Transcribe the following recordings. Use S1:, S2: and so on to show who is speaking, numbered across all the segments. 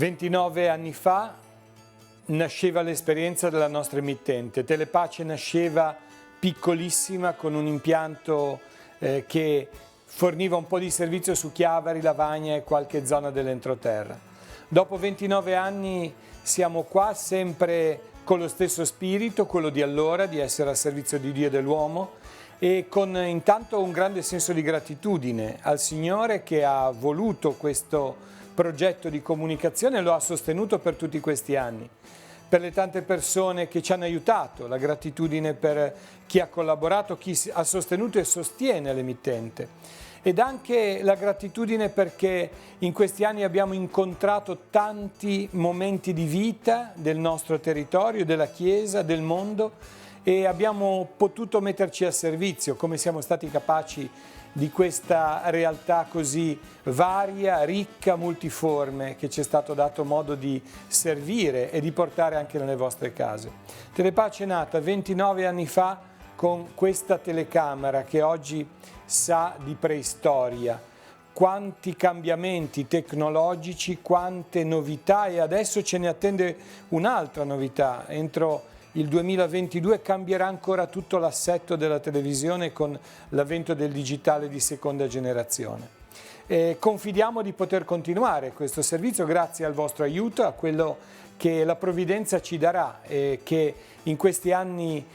S1: 29 anni fa nasceva l'esperienza della nostra emittente. Telepace nasceva piccolissima con un impianto che forniva un po' di servizio su Chiavari, Lavagna e qualche zona dell'entroterra. Dopo 29 anni siamo qua sempre con lo stesso spirito, quello di allora, di essere al servizio di Dio e dell'uomo, e con intanto un grande senso di gratitudine al Signore che ha voluto questo progetto di comunicazione e lo ha sostenuto per tutti questi anni. Per le tante persone che ci hanno aiutato, la gratitudine per chi ha collaborato, chi ha sostenuto e sostiene l'emittente. Ed anche la gratitudine perché in questi anni abbiamo incontrato tanti momenti di vita del nostro territorio, della Chiesa, del mondo, e abbiamo potuto metterci a servizio, come siamo stati capaci, di questa realtà così varia, ricca, multiforme, che ci è stato dato modo di servire e di portare anche nelle vostre case. Telepace è nata 29 anni fa con questa telecamera che oggi sa di preistoria. Quanti cambiamenti tecnologici, quante novità, e adesso ce ne attende un'altra novità. Entro il 2022 cambierà ancora tutto l'assetto della televisione con l'avvento del digitale di seconda generazione. Confidiamo di poter continuare questo servizio grazie al vostro aiuto, a quello che la provvidenza ci darà e che in questi anni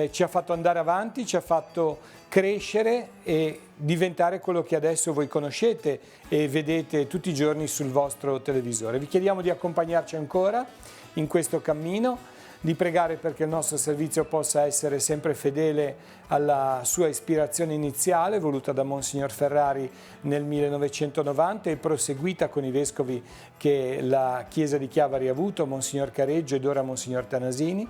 S1: ci ha fatto andare avanti, ci ha fatto crescere e diventare quello che adesso voi conoscete e vedete tutti i giorni sul vostro televisore. Vi chiediamo di accompagnarci ancora in questo cammino, di pregare perché il nostro servizio possa essere sempre fedele alla sua ispirazione iniziale, voluta da Monsignor Ferrari nel 1990 e proseguita con i vescovi che la Chiesa di Chiavari ha avuto, Monsignor Careggio ed ora Monsignor Tanasini,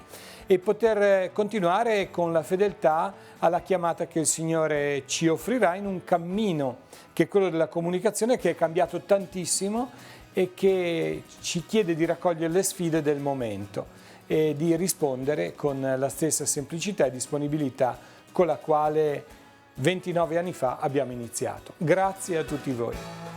S1: e poter continuare con la fedeltà alla chiamata che il Signore ci offrirà in un cammino che è quello della comunicazione, che è cambiato tantissimo e che ci chiede di raccogliere le sfide del momento e di rispondere con la stessa semplicità e disponibilità con la quale 29 anni fa abbiamo iniziato. Grazie a tutti voi.